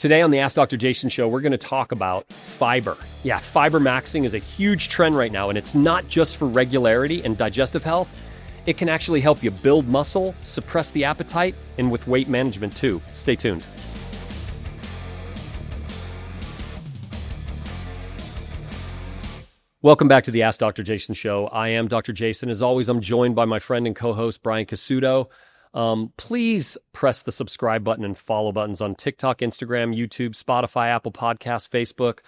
Today on the Ask Dr. Jason show, we're going to talk about fiber. Yeah, Fibermaxxing is a huge trend right now, and it's not just for regularity and digestive health. It can actually help you build muscle, suppress the appetite, and with weight management too. Stay tuned. Welcome back to the Ask Dr. Jason show. I am Dr. Jason. As always, I'm joined by my friend and co-host, Brian Casuto. Please press the subscribe button and follow buttons on TikTok, Instagram, YouTube, Spotify, Apple Podcasts, Facebook,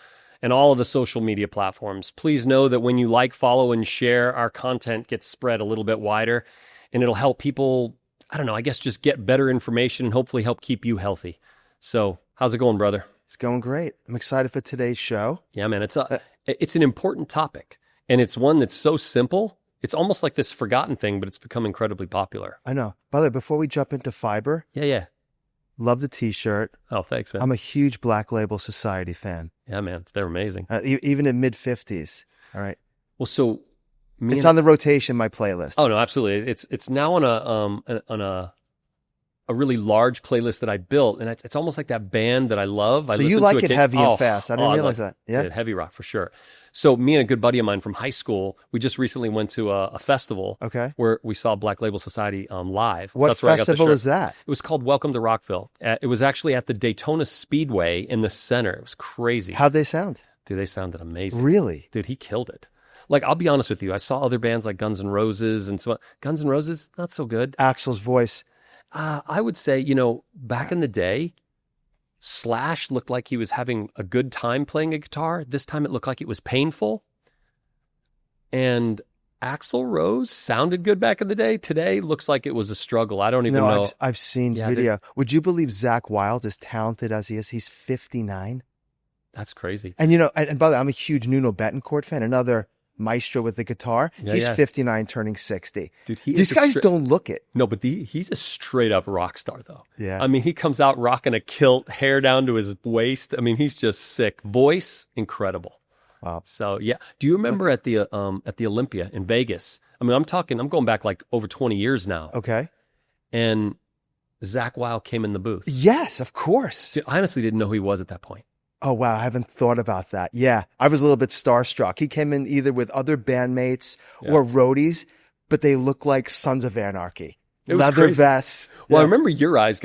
and all of the social media platforms. Please know that when you like, follow, and share, our content gets spread a little bit wider, and it'll help people, just get better information and hopefully help keep you healthy. So how's it going, brother? It's going great. I'm excited for today's show. Yeah, man, it's an important topic, and it's one that's so simple. It's almost like this forgotten thing, but it's become incredibly popular. I know. By the way, before we jump into fiber, Yeah. love the T-shirt. Oh, thanks, man. I'm a huge Black Label Society fan. Yeah, man, they're amazing. Even in mid-50s. All right. Well, so it's on the rotation, my playlist. Oh no, absolutely. It's now on a really large playlist that I built, and it's almost like that band that I love. So you like it heavy and fast. I didn't realize that. Yeah, heavy rock for sure. So me and a good buddy of mine from high school, we just recently went to a festival. Okay. Where we saw Black Label Society live. What that's where festival is that? It was called Welcome to Rockville. It was actually at the Daytona Speedway in the center. It was crazy. How'd they sound? Dude, they sounded amazing. Really? Dude, he killed it. Like, I'll be honest with you. I saw other bands like Guns N' Roses and so Guns N' Roses, not so good. Axl's voice. I would say, back in the day, Slash looked like he was having a good time playing a guitar. This time it looked like it was painful. And Axl Rose sounded good back in the day. Today looks like it was a struggle. I don't even know. I've seen video. Would you believe Zakk Wylde, as talented as he is, he's 59? That's crazy. And and by the way, I'm a huge Nuno Betancourt fan, another maestro with the guitar. He's 59 turning 60. Dude, these guys don't look it. No, but he's a straight up rock star though. Yeah. I mean, he comes out rocking a kilt, hair down to his waist. I mean, he's just sick. Voice, incredible. Wow. So yeah. Do you remember at the Olympia in Vegas? I mean, I'm going back like over 20 years now. Okay. And Zakk Wylde came in the booth. Yes, of course. Dude, I honestly didn't know who he was at that point. Oh, wow. I haven't thought about that. Yeah. I was a little bit starstruck. He came in either with other bandmates or roadies, but they look like Sons of Anarchy. Leather vests. Well, I remember your eyes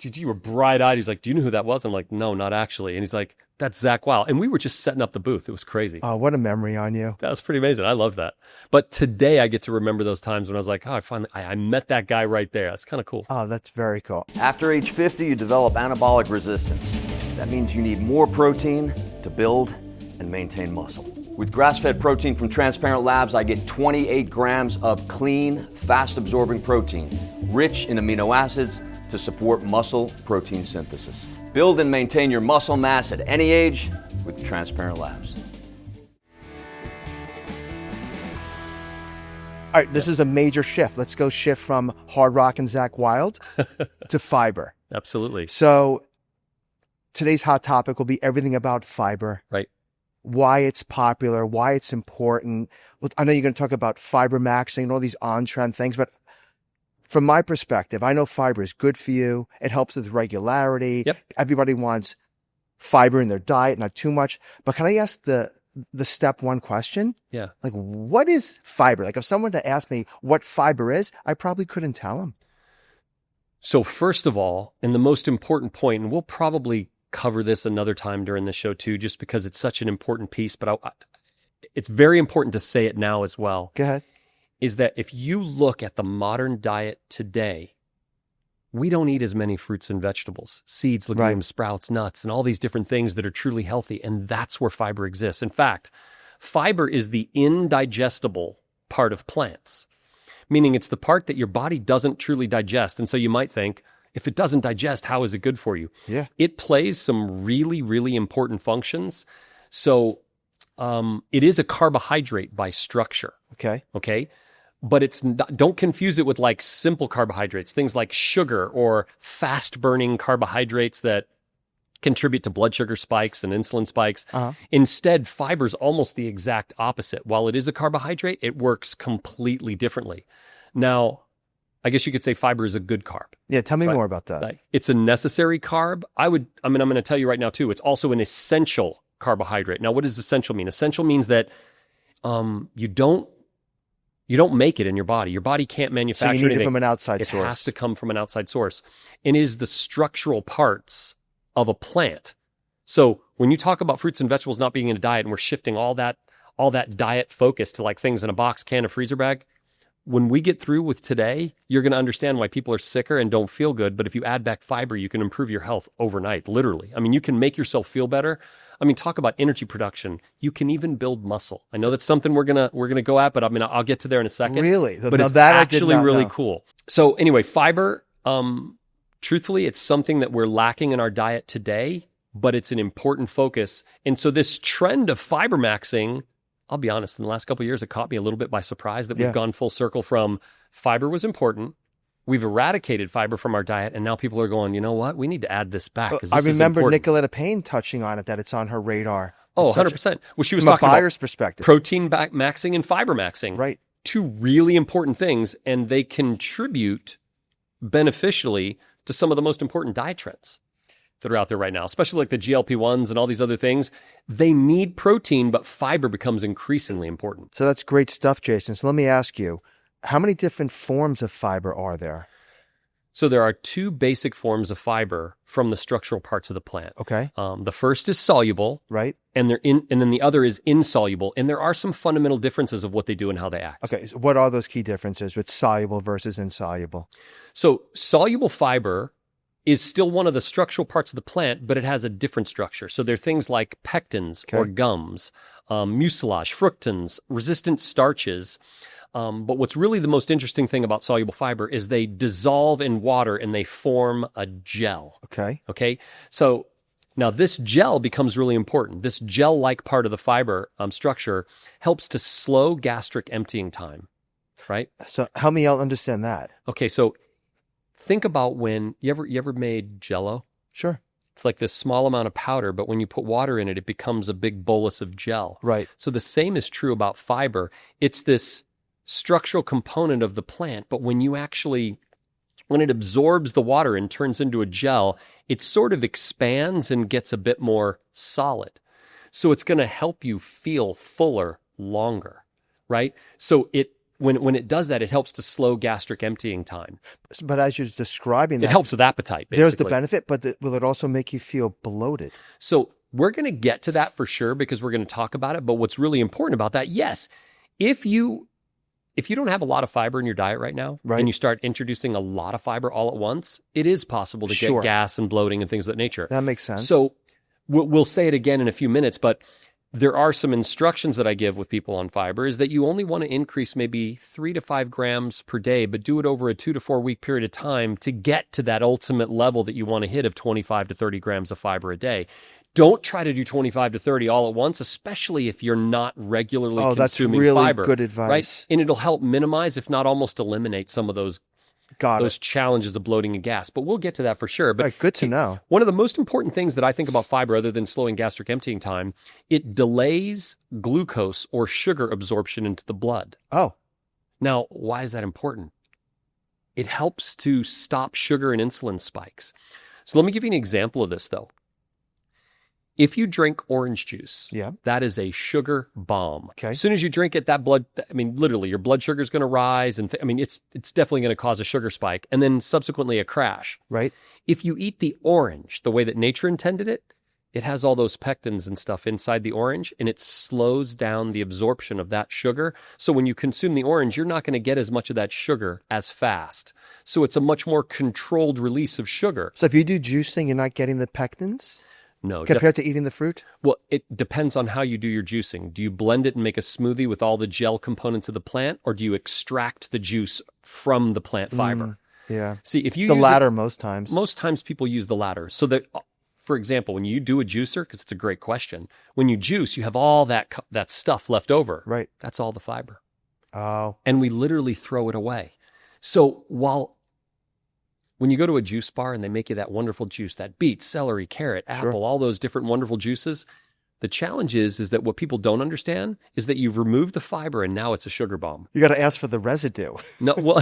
you were bright-eyed. He's like, do you know who that was? I'm like, no, not actually. And he's like, that's Zakk Wylde. And we were just setting up the booth. It was crazy. Oh, what a memory on you. That was pretty amazing. I love that. But today I get to remember those times when I was like, oh, I met that guy right there. That's kind of cool. Oh, that's very cool. After age 50, you develop anabolic resistance. That means you need more protein to build and maintain muscle. With grass-fed protein from Transparent Labs, I get 28 grams of clean, fast-absorbing protein, rich in amino acids to support muscle protein synthesis. Build and maintain your muscle mass at any age with Transparent Labs. All right, this is a major shift. Let's go shift from hard rock and Zakk Wylde to fiber. Absolutely. So today's hot topic will be everything about fiber. Right. Why it's popular, why it's important. I know you're going to talk about Fibermaxxing and all these on-trend things, but from my perspective, I know fiber is good for you. It helps with regularity. Yep. Everybody wants fiber in their diet, not too much. But can I ask the step one question? Yeah. Like, what is fiber? Like, if someone to ask me what fiber is, I probably couldn't tell them. So first of all, and the most important point, and we'll probably cover this another time during the show too, just because it's such an important piece, but it's very important to say it now as well. Go ahead. Is that if you look at the modern diet today, we don't eat as many fruits and vegetables, seeds, legumes, sprouts, nuts, and all these different things that are truly healthy. And that's where fiber exists. In fact, fiber is the indigestible part of plants, meaning it's the part that your body doesn't truly digest. And so you might think, if it doesn't digest, how is it good for you? Yeah. It plays some really, really important functions. So it is a carbohydrate by structure. Okay. But it's not, don't confuse it with like simple carbohydrates, things like sugar or fast burning carbohydrates that contribute to blood sugar spikes and insulin spikes. Instead, fiber is almost the exact opposite. While it is a carbohydrate, it works completely differently. Now, I guess you could say fiber is a good carb. Yeah, tell me Right. more about that. Like, it's a necessary carb. I'm going to tell you right now too, it's also an essential carbohydrate. Now, what does essential mean? Essential means that you don't make it in your body. Your body can't manufacture So you need anything. it from an outside source. It has to come from an outside source. And is the structural parts of a plant. So when you talk about fruits and vegetables not being in a diet, and we're shifting all that diet focus to like things in a box, can, a freezer bag, when we get through with today, you're going to understand why people are sicker and don't feel good. But if you add back fiber, you can improve your health overnight, literally. I mean, you can make yourself feel better. I mean, talk about energy production. You can even build muscle. I know that's something we're gonna go at, but I mean, I'll get to there in a second. Really? But Now it's that I did actually not really know. cool. So anyway, fiber, truthfully, it's something that we're lacking in our diet today, but it's an important focus. And so this trend of fibermaxxing, I'll be honest, in the last couple of years, it caught me a little bit by surprise that we've gone full circle from fiber was important. We've eradicated fiber from our diet, and now people are going, you know what? We need to add this back. 'Cause I this is remember important. Nicoletta Payne touching on it, that it's on her radar. Oh, Such a- 100%. Well, she was From a talking about buyer's perspective. protein maxing and fiber maxing. Right. Two really important things, and they contribute beneficially to some of the most important diet trends that are out there right now, especially like the GLP-1s and all these other things. They need protein, but fiber becomes increasingly important. So that's great stuff, Jason. So let me ask you, how many different forms of fiber are there? So there are two basic forms of fiber from the structural parts of the plant. Okay. The first is soluble, Right. and then the other is insoluble. And there are some fundamental differences of what they do and how they act. Okay. So what are those key differences with soluble versus insoluble? So soluble fiber is still one of the structural parts of the plant, but it has a different structure. So there are things like pectins or gums, mucilage, fructans, resistant starches. But what's really the most interesting thing about soluble fiber is they dissolve in water and they form a gel. Okay. Okay. So now this gel becomes really important. This gel-like part of the fiber structure helps to slow gastric emptying time, right? So help me out understand that. Okay. So think about when you ever made Jell-O? Sure. It's like this small amount of powder, but when you put water in it, it becomes a big bolus of gel. Right. So the same is true about fiber. It's this structural component of the plant, but when it absorbs the water and turns into a gel, it sort of expands and gets a bit more solid. So it's going to help you feel fuller longer, right? So when it does that, it helps to slow gastric emptying time. But as you're describing that, It helps with appetite, basically. there's the benefit, but will it also make you feel bloated? So we're going to get to that for sure because we're going to talk about it. But what's really important about that, yes, if you don't have a lot of fiber in your diet right now, Right. and you start introducing a lot of fiber all at once, it is possible to Sure. get gas and bloating and things of that nature. That makes sense. So we'll say it again in a few minutes, but there are some instructions that I give with people on fiber is that you only want to increase maybe 3 to 5 grams per day, but do it over a 2 to 4 week period of time to get to that ultimate level that you want to hit of 25 to 30 grams of fiber a day. Don't try to do 25 to 30 all at once, especially if you're not regularly consuming that's really fiber. good advice. Right? And it'll help minimize, if not almost eliminate, some of those challenges of bloating and gas. But we'll get to that for sure. But Right, good to know. one of the most important things that I think about fiber, other than slowing gastric emptying time, it delays glucose or sugar absorption into the blood. Oh, Now, why is that important? It helps to stop sugar and insulin spikes. So let me give you an example of this, though. If you drink orange juice, that is a sugar bomb. Okay. As soon as you drink it, literally, your blood sugar is going to rise. And it's definitely going to cause a sugar spike and then subsequently a crash. right. If you eat the orange the way that nature intended it, it has all those pectins and stuff inside the orange, and it slows down the absorption of that sugar. So when you consume the orange, you're not going to get as much of that sugar as fast. So it's a much more controlled release of sugar. So if you do juicing, you're not getting the pectins No, compared to eating the fruit? well, it depends on how you do your juicing. Do you blend it and make a smoothie with all the gel components of the plant, or do you extract the juice from the plant fiber? Yeah. See, if you The use latter most times. most times people use the latter. So that, for example, when you do a juicer, because it's a great question, when you juice, you have all that stuff left over. Right. That's all the fiber. Oh, And we literally throw it away. So when you go to a juice bar and they make you that wonderful juice, that beet, celery, carrot, apple, all those different wonderful juices, The challenge is that what people don't understand is that you've removed the fiber and now it's a sugar bomb. You got to ask for the residue. No, well,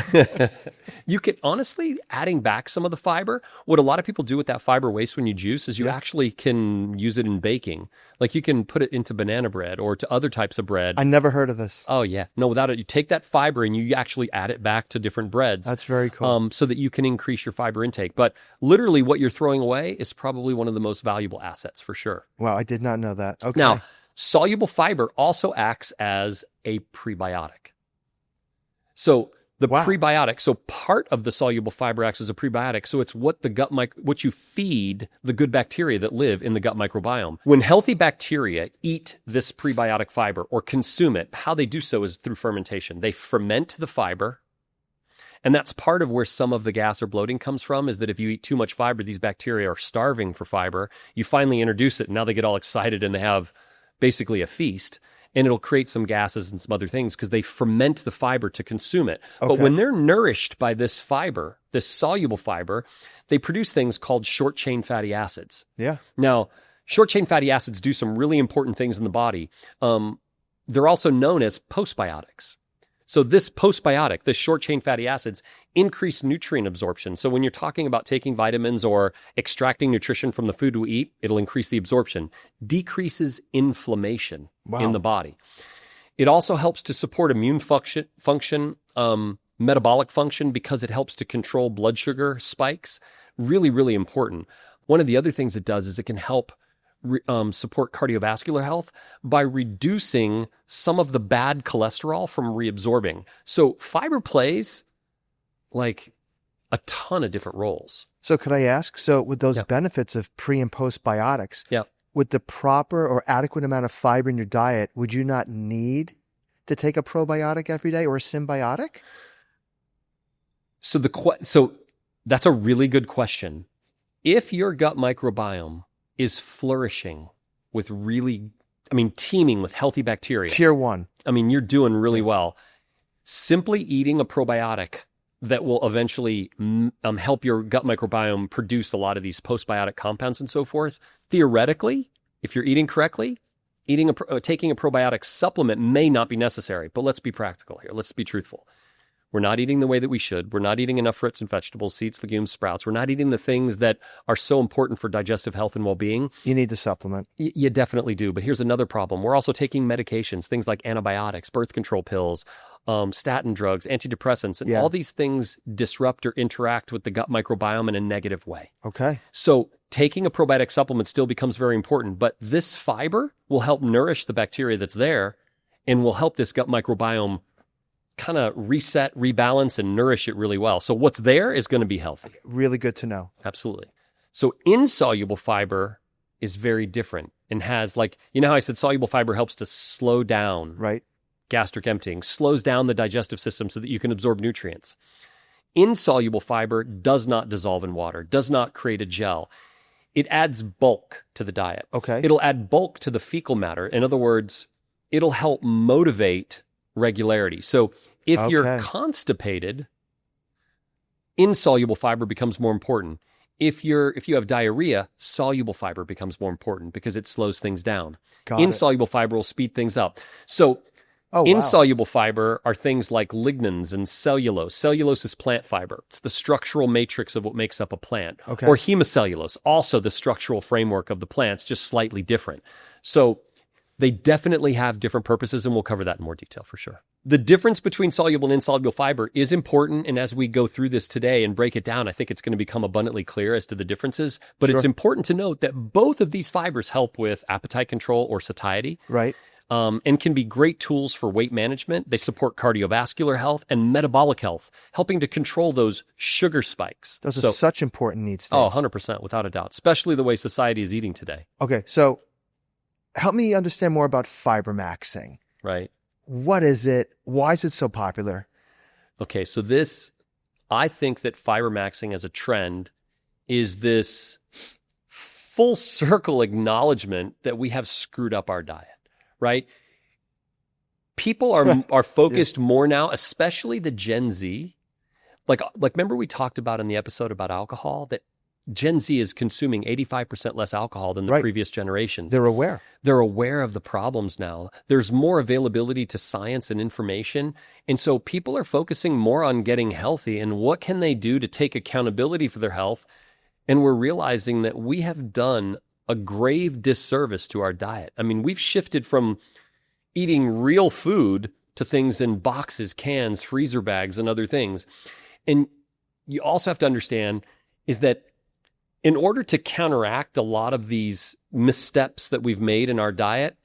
you can honestly, adding back some of the fiber, what a lot of people do with that fiber waste when you juice is you actually can use it in baking. Like you can put it into banana bread or to other types of bread. I never heard of this. Oh, yeah. No, without it, you take that fiber and you actually add it back to different breads. That's very cool. So that you can increase your fiber intake. But literally what you're throwing away is probably one of the most valuable assets for sure. Wow, I did not know that. Okay. Now, soluble fiber also acts as a prebiotic. So the prebiotic, so part of the soluble fiber acts as a prebiotic. So it's what what you feed the good bacteria that live in the gut microbiome. When healthy bacteria eat this prebiotic fiber or consume it, how they do so is through fermentation. They ferment the fiber. And that's part of where some of the gas or bloating comes from, is that if you eat too much fiber, these bacteria are starving for fiber. You finally introduce it, and now they get all excited and they have basically a feast. And it'll create some gases and some other things because they ferment the fiber to consume it. Okay. But when they're nourished by this fiber, this soluble fiber, they produce things called short-chain fatty acids. Yeah. Now, short-chain fatty acids do some really important things in the body. They're also known as postbiotics. So this postbiotic, the short-chain fatty acids, increase nutrient absorption. So when you're talking about taking vitamins or extracting nutrition from the food we eat, it'll increase the absorption, decreases inflammation in the body. It also helps to support immune function, metabolic function, because it helps to control blood sugar spikes. Really, really important. One of the other things it does is it can help support cardiovascular health by reducing some of the bad cholesterol from reabsorbing. So fiber plays like a ton of different roles. So could I ask, so with those benefits of pre and postbiotics, with the proper or adequate amount of fiber in your diet, would you not need to take a probiotic every day or a symbiotic? So so that's a really good question. If your gut microbiome is flourishing with teeming with healthy bacteria. Tier 1. You're doing really well. Simply eating a probiotic that will eventually help your gut microbiome produce a lot of these postbiotic compounds and so forth. Theoretically, if you're eating correctly, taking a probiotic supplement may not be necessary. But let's be practical here. Let's be truthful. We're not eating the way that we should. We're not eating enough fruits and vegetables, seeds, legumes, sprouts. We're not eating the things that are so important for digestive health and well-being. You need the supplement. You definitely do. But here's another problem. We're also taking medications, things like antibiotics, birth control pills, statin drugs, antidepressants, and all these things disrupt or interact with the gut microbiome in a negative way. Okay. So taking a probiotic supplement still becomes very important, but this fiber will help nourish the bacteria that's there and will help this gut microbiome kind of reset, rebalance, and nourish it really well. So what's there is going to be healthy. Really good to know. Absolutely. So insoluble fiber is very different and has, like, you know how I said soluble fiber helps to slow down gastric emptying, slows down the digestive system so that you can absorb nutrients. Insoluble fiber does not dissolve in water, does not create a gel. It adds bulk to the diet. Okay. It'll add bulk to the fecal matter. In other words, it'll help motivate regularity. So if you're constipated, insoluble fiber becomes more important. If you have diarrhea, soluble fiber becomes more important because it slows things down. Insoluble fiber will speed things up. So insoluble fiber are things like lignans and cellulose. Cellulose is plant fiber. It's the structural matrix of what makes up a plant. Okay. Or hemicellulose, also the structural framework of the plants, just slightly different. So they definitely have different purposes, and we'll cover that in more detail for sure. The difference between soluble and insoluble fiber is important, and as we go through this today and break it down, I think it's going to become abundantly clear as to the differences. But it's important to note that both of these fibers help with appetite control or satiety. Right. And can be great tools for weight management. They support cardiovascular health and metabolic health, helping to control those sugar spikes. Those are such important need states. Oh, 100%, without a doubt, especially the way society is eating today. Okay, so help me understand more about Fibermaxxing. Right. What is it? Why is it so popular? Okay, so I think that Fibermaxxing as a trend is this full circle acknowledgement that we have screwed up our diet, right? People are focused more now, especially the Gen Z. Like remember we talked about in the episode about alcohol, that Gen Z is consuming 85% less alcohol than the previous generations. They're aware. They're aware of the problems now. There's more availability to science and information. And so people are focusing more on getting healthy and what can they do to take accountability for their health. And we're realizing that we have done a grave disservice to our diet. I mean, we've shifted from eating real food to things in boxes, cans, freezer bags, and other things. And you also have to understand is that in order to counteract a lot of these missteps that we've made in our diet,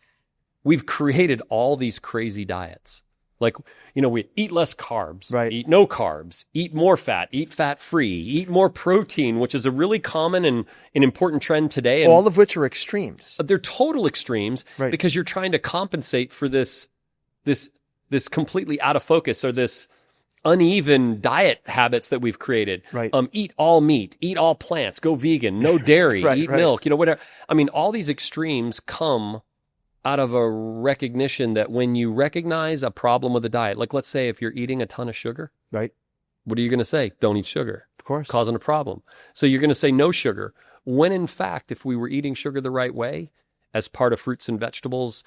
we've created all these crazy diets. Like, we eat less carbs, eat no carbs, eat more fat, eat fat-free, eat more protein, which is a really common and an important trend today. And all of which are extremes. They're total extremes because you're trying to compensate for this completely out of focus or this uneven diet habits that we've created. Eat all meat, eat all plants, go vegan, no dairy, eat milk, whatever. I mean, all these extremes come out of a recognition that when you recognize a problem with a diet, like let's say if you're eating a ton of sugar, what are you going to say? Don't eat sugar. Of course. Causing a problem. So you're going to say no sugar. When in fact, if we were eating sugar the right way, as part of fruits and vegetables,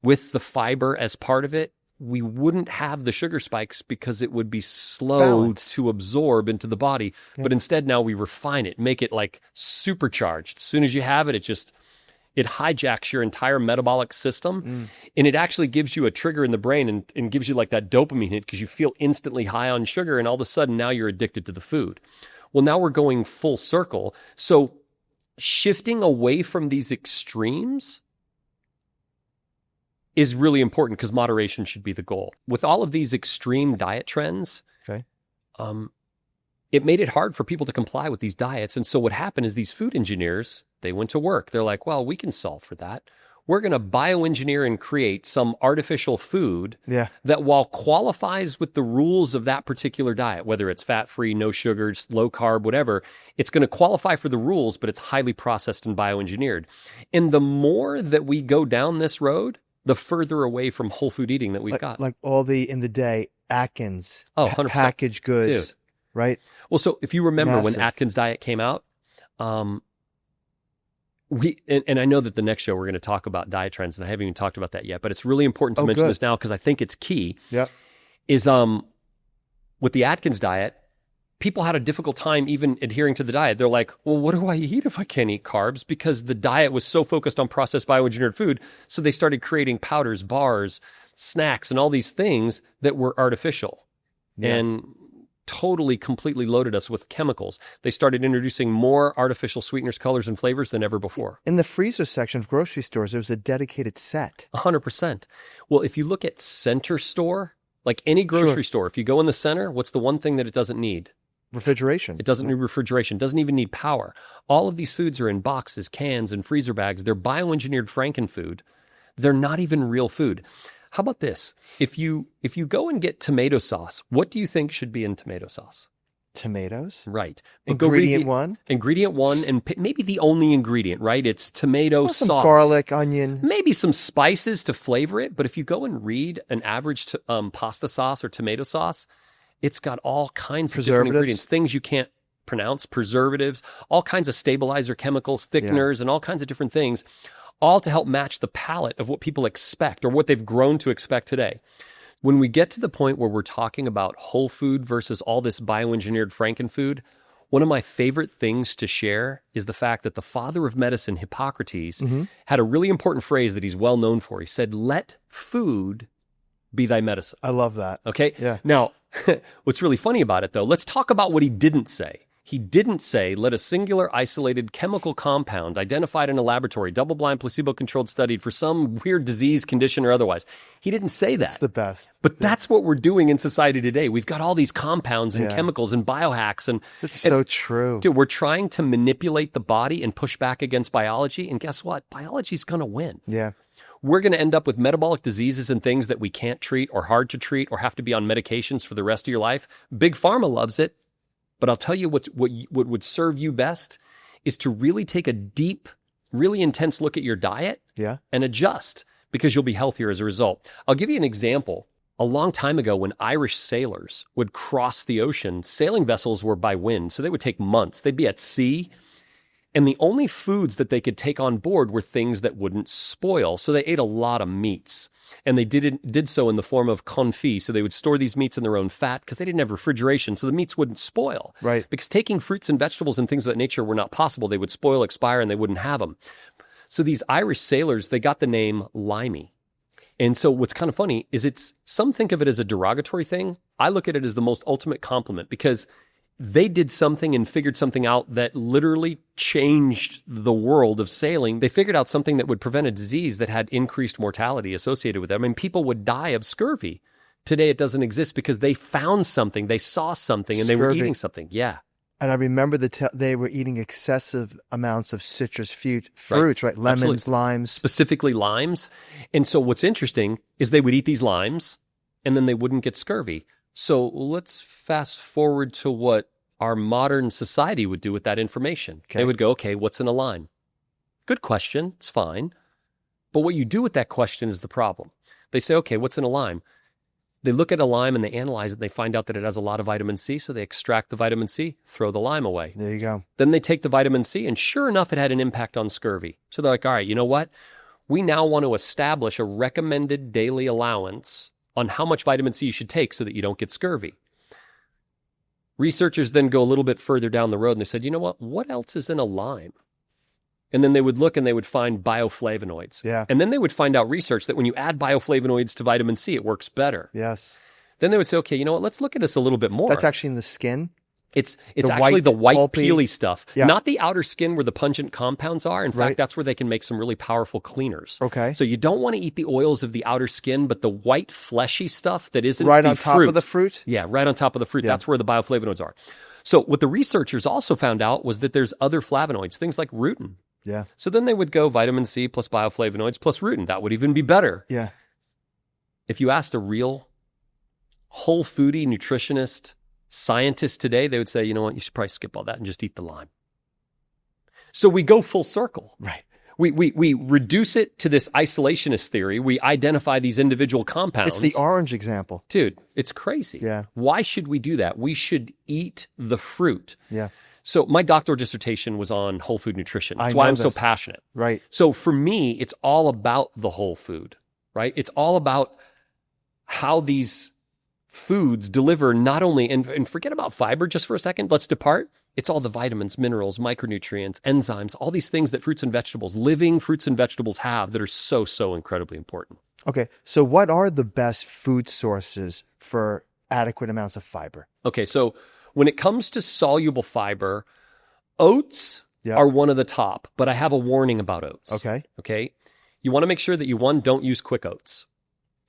with the fiber as part of it, we wouldn't have the sugar spikes because it would be slow to absorb into the body. But instead now we refine it, make it like supercharged. As soon as you have it, it hijacks your entire metabolic system. And it actually gives you a trigger in the brain and gives you like that dopamine hit because you feel instantly high on sugar. And all of a sudden now you're addicted to the food. Well, now we're going full circle. So shifting away from these extremes is really important because moderation should be the goal. With all of these extreme diet trends, it made it hard for people to comply with these diets. And so what happened is these food engineers, they went to work. They're like, well, we can solve for that. We're going to bioengineer and create some artificial food that while qualifies with the rules of that particular diet, whether it's fat-free, no sugars, low carb, whatever, it's going to qualify for the rules, but it's highly processed and bioengineered. And the more that we go down this road, the further away from whole food eating that we've got. Like all in the day, Atkins, 100%. Packaged goods, Dude. right? Well, so if you remember Massive. when Atkins diet came out, and I know that the next show we're going to talk about diet trends, and I haven't even talked about that yet, but it's really important to mention this now because I think it's key. Is with the Atkins diet, people had a difficult time even adhering to the diet. They're like, well, what do I eat if I can't eat carbs? Because the diet was so focused on processed bioengineered food. So they started creating powders, bars, snacks, and all these things that were artificial and totally, completely loaded us with chemicals. They started introducing more artificial sweeteners, colors, and flavors than ever before. In the freezer section of grocery stores, there was a dedicated set. 100%. Well, if you look at center store, like any grocery store, if you go in the center, what's the one thing that it doesn't need? Refrigeration. It doesn't need refrigeration. It doesn't even need power. All of these foods are in boxes, cans, and freezer bags. They're bioengineered frankenfood. They're not even real food. How about this? If you go and get tomato sauce, what do you think should be in tomato sauce? Tomatoes? Right. Ingredient one? Ingredient one, and maybe the only ingredient, right? It's tomato sauce. Some garlic, onion. Maybe some spices to flavor it. But if you go and read an average pasta sauce or tomato sauce, it's got all kinds of different ingredients, things you can't pronounce, preservatives, all kinds of stabilizer chemicals, thickeners, and all kinds of different things, all to help match the palate of what people expect or what they've grown to expect today. When we get to the point where we're talking about whole food versus all this bioengineered frankenfood, one of my favorite things to share is the fact that the father of medicine, Hippocrates, had a really important phrase that he's well known for. He said, "Let food be thy medicine." I love that. Okay? Yeah. Now, what's really funny about it, though, let's talk about what he didn't say. He didn't say, let a singular isolated chemical compound identified in a laboratory, double-blind, placebo-controlled, studied for some weird disease, condition, or otherwise. He didn't say that. It's the best. But that's what we're doing in society today. We've got all these compounds and chemicals and biohacks. It's so true. Dude, we're trying to manipulate the body and push back against biology. And guess what? Biology's going to win. Yeah. We're going to end up with metabolic diseases and things that we can't treat or hard to treat or have to be on medications for the rest of your life. Big Pharma loves it. But I'll tell you what would serve you best is to really take a deep, really intense look at your diet and adjust because you'll be healthier as a result. I'll give you an example. A long time ago when Irish sailors would cross the ocean, sailing vessels were by wind, so they would take months. They'd be at sea And the only foods that they could take on board were things that wouldn't spoil. So they ate a lot of meats. And they did so in the form of confit. So they would store these meats in their own fat because they didn't have refrigeration. So the meats wouldn't spoil. Right. Because taking fruits and vegetables and things of that nature were not possible. They would spoil, expire, and they wouldn't have them. So these Irish sailors, they got the name limey. And so what's kind of funny is some think of it as a derogatory thing. I look at it as the most ultimate compliment because they did something and figured something out that literally changed the world of sailing. They figured out something that would prevent a disease that had increased mortality associated with it. I mean, people would die of scurvy. Today it doesn't exist because they found something, they saw something, and they were eating something. Yeah. And I remember they were eating excessive amounts of citrus fruits, right? Lemons, Absolutely. limes. Specifically limes. And so what's interesting is they would eat these limes and then they wouldn't get scurvy. So let's fast forward to what our modern society would do with that information. Okay. They would go, okay, what's in a lime? Good question. It's fine. But what you do with that question is the problem. They say, okay, what's in a lime? They look at a lime and they analyze it. And they find out that it has a lot of vitamin C. So they extract the vitamin C, throw the lime away. There you go. Then they take the vitamin C and sure enough, it had an impact on scurvy. So they're like, all right, you know what? We now want to establish a recommended daily allowance on how much vitamin C you should take so that you don't get scurvy. Researchers then go a little bit further down the road and they said, you know what else is in a lime? And then they would look and they would find bioflavonoids. Yeah. And then they would find out research that when you add bioflavonoids to vitamin C, it works better. Yes. Then they would say, okay, you know what? Let's look at this a little bit more. That's actually in the skin. It's The actually the white pulpy- peely stuff, Yeah. not the outer skin where the pungent compounds are. In Right. fact, that's where they can make some really powerful cleaners. Okay. So you don't want to eat the oils of the outer skin, but the white fleshy stuff that isn't Right the on top fruit. of the fruit? Yeah, right on top of the fruit. Yeah. That's where the bioflavonoids are. So what the researchers also found out was that there's other flavonoids, things like rutin. Yeah. So then they would go vitamin C plus bioflavonoids plus rutin. That would even be better. Yeah. If you asked a real whole foodie nutritionist scientist today, they would say, you know what, you should probably skip all that and just eat the lime. So we go full circle. Right. We reduce it to this isolationist theory. We identify these individual compounds. It's the orange example. Dude, it's crazy. Yeah. Why should we do that? We should eat the fruit. Yeah. So my doctoral dissertation was on whole food nutrition. That's I why know I'm so this. passionate. Right. So for me, it's all about the whole food, right? It's all about how these foods deliver not only, and forget about fiber just for a second, let's depart. It's all the vitamins, minerals, micronutrients, enzymes, all these things that fruits and vegetables, living fruits and vegetables have that are so, so incredibly important. Okay. So what are the best food sources for adequate amounts of fiber? Okay, so when it comes to soluble fiber, oats Yeah. are one of the top, but I have a warning about oats. Okay. Okay. You want to make sure that don't use quick oats.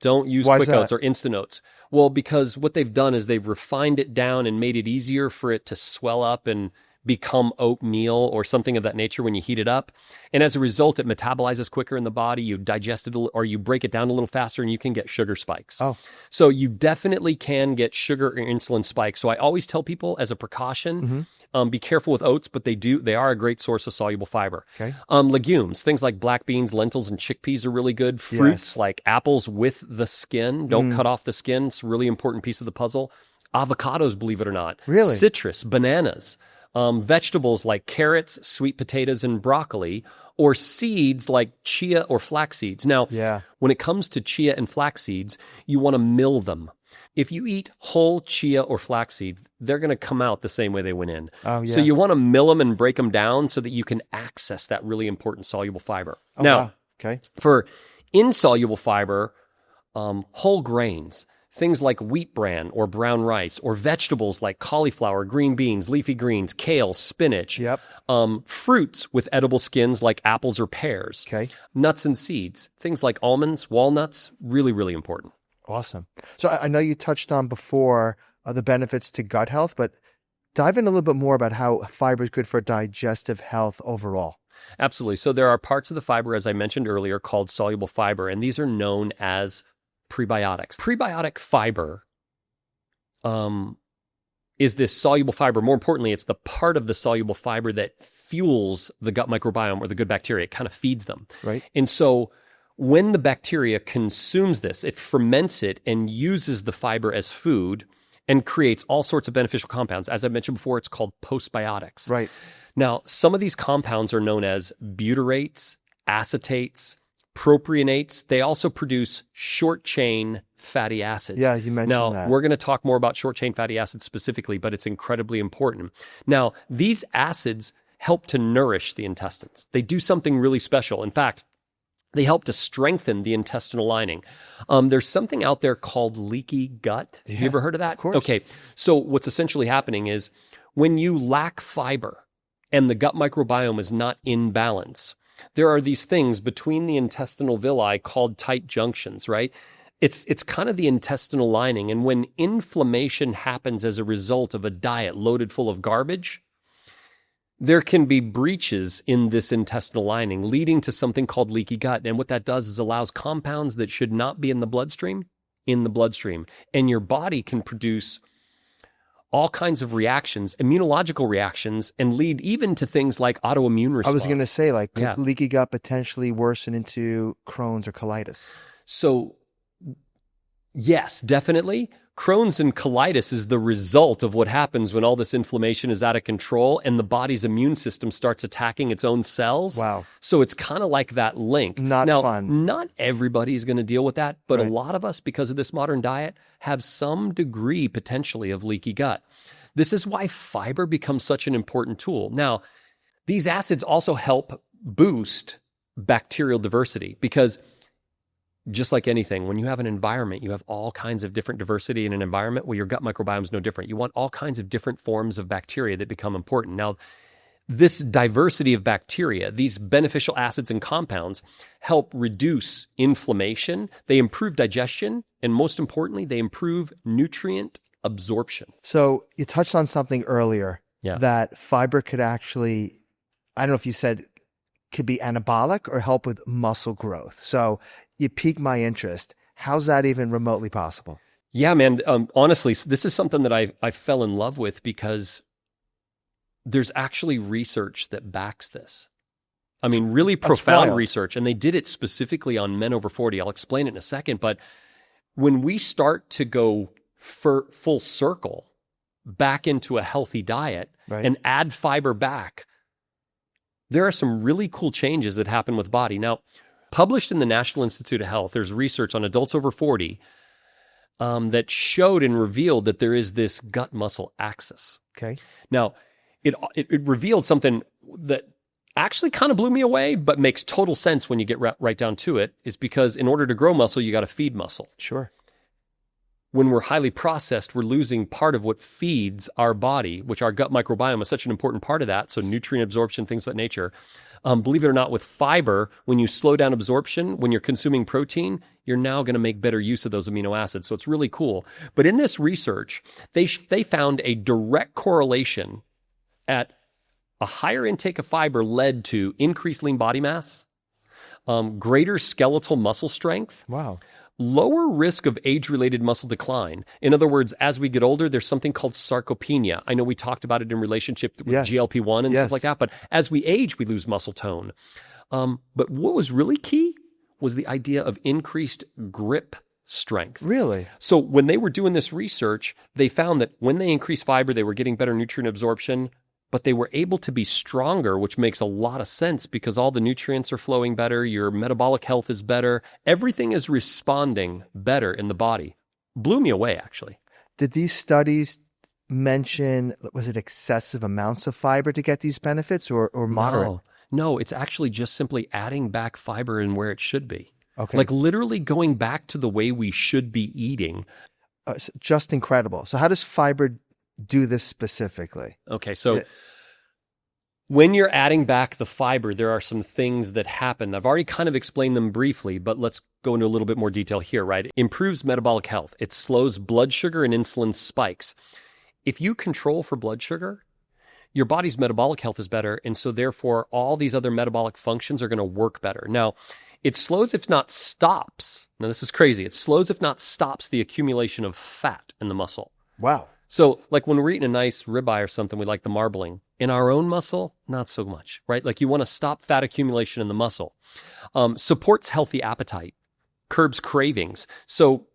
Don't use Why is quick oats that? or instant oats. Well, because what they've done is they've refined it down and made it easier for it to swell up and become oatmeal or something of that nature when you heat it up. And as a result, it metabolizes quicker in the body. You digest it or you break it down a little faster and you can get sugar spikes. Oh. So you definitely can get sugar or insulin spikes. So I always tell people as a precaution, be careful with oats, but they are a great source of soluble fiber. Okay. Legumes, things like black beans, lentils, and chickpeas are really good. Fruits Yes. like apples with the skin. Don't cut off the skin. It's a really important piece of the puzzle. Avocados, believe it or not. Really? Citrus, bananas. Vegetables like carrots, sweet potatoes, and broccoli, or seeds like chia or flax seeds. Now, Yeah. when it comes to chia and flax seeds, you want to mill them. If you eat whole chia or flax seeds, they're going to come out the same way they went in. Oh, yeah. So you want to mill them and break them down so that you can access that really important soluble fiber. Oh, Now, wow. Okay. for insoluble fiber, whole grains, things like wheat bran or brown rice, or vegetables like cauliflower, green beans, leafy greens, kale, spinach. Yep. Fruits with edible skins like apples or pears. Okay. Nuts and seeds, things like almonds, walnuts, really, really important. Awesome. So I know you touched on before the benefits to gut health, but dive in a little bit more about how fiber is good for digestive health overall. Absolutely. So there are parts of the fiber, as I mentioned earlier, called soluble fiber, and these are known as prebiotics. Prebiotic fiber is this soluble fiber. More importantly, it's the part of the soluble fiber that fuels the gut microbiome or the good bacteria. It kind of feeds them. Right. And so when the bacteria consumes this, it ferments it and uses the fiber as food. and creates all sorts of beneficial compounds. As I mentioned before, it's called postbiotics. Right. Now, some of these compounds are known as butyrates, acetates, propionates. They also produce short-chain fatty acids. Yeah, you mentioned that. Now, we're going to talk more about short-chain fatty acids specifically, but it's incredibly important. Now, these acids help to nourish the intestines. They do something really special. In fact, they help to strengthen the intestinal lining. There's something out there called leaky gut. Have you ever heard of that? Of course. Okay, so what's essentially happening is when you lack fiber and the gut microbiome is not in balance, there are these things between the intestinal villi called tight junctions, right? It's kind of the intestinal lining. And when inflammation happens as a result of a diet loaded full of garbage, there can be breaches in this intestinal lining, leading to something called leaky gut. And what that does is allows compounds that should not be in the bloodstream. And your body can produce all kinds of reactions, immunological reactions, and lead even to things like autoimmune response. I was going to say, like, could leaky gut potentially worsen into Crohn's or colitis? So, yes, definitely. Crohn's and colitis is the result of what happens when all this inflammation is out of control and the body's immune system starts attacking its own cells. Wow. So it's kind of like that link. Not fun. Not everybody is going to deal with that, but Right. a lot of us, because of this modern diet, have some degree potentially of leaky gut. This is why fiber becomes such an important tool. Now, these acids also help boost bacterial diversity because just like anything, when you have an environment, you have all kinds of different diversity in an environment. Well, your gut microbiome is no different. You want all kinds of different forms of bacteria that become important. Now, this diversity of bacteria, these beneficial acids and compounds, help reduce inflammation. They improve digestion. And most importantly, they improve nutrient absorption. So you touched on something earlier Yeah. that fiber could actually, I don't know if you said, could be anabolic or help with muscle growth. So you piqued my interest. How's that even remotely possible? Yeah, man. Honestly, this is something that I fell in love with because there's actually research that backs this. I mean, really profound wild. research. And they did it specifically on men over 40. I'll explain it in a second. But when we start to go full circle back into a healthy diet Right. and add fiber back, there are some really cool changes that happen with body. Now, published in the National Institute of Health, there's research on adults over 40 that showed and revealed that there is this gut muscle axis. Okay. Now, it revealed something that actually kind of blew me away, but makes total sense when you get right down to it, is because in order to grow muscle, you got to feed muscle. Sure. When we're highly processed, we're losing part of what feeds our body, which our gut microbiome is such an important part of that. So nutrient absorption, things of that nature. Believe it or not, with fiber, when you slow down absorption, when you're consuming protein, you're now going to make better use of those amino acids. So it's really cool. But in this research, they found a direct correlation at a higher intake of fiber led to increased lean body mass, greater skeletal muscle strength, Wow. lower risk of age-related muscle decline. In other words, as we get older, there's something called sarcopenia. I know we talked about it in relationship with Yes. GLP-1 and Yes. stuff like that, but as we age, we lose muscle tone. But what was really key was the idea of increased grip strength. Really? So when they were doing this research, they found that when they increased fiber, they were getting better nutrient absorption, but they were able to be stronger, which makes a lot of sense because all the nutrients are flowing better, your metabolic health is better, everything is responding better in the body. Blew me away, actually. Did these studies mention, was it excessive amounts of fiber to get these benefits or moderate? No, it's actually just simply adding back fiber in where it should be. Okay. Like literally going back to the way we should be eating. Just incredible. So how does fiber do this specifically? Okay, so when you're adding back the fiber, there are some things that happen. I've already kind of explained them briefly, but let's go into a little bit more detail here, right? It improves metabolic health. It slows blood sugar and insulin spikes. If you control for blood sugar, your body's metabolic health is better, and so therefore all these other metabolic functions are going to work better. Now, it slows, if not stops. Now, this is crazy. It slows, if not stops, the accumulation of fat in the muscle. Wow. So like when we're eating a nice ribeye or something, we like the marbling. In our own muscle, not so much, right? Like you want to stop fat accumulation in the muscle. Supports healthy appetite, curbs cravings. So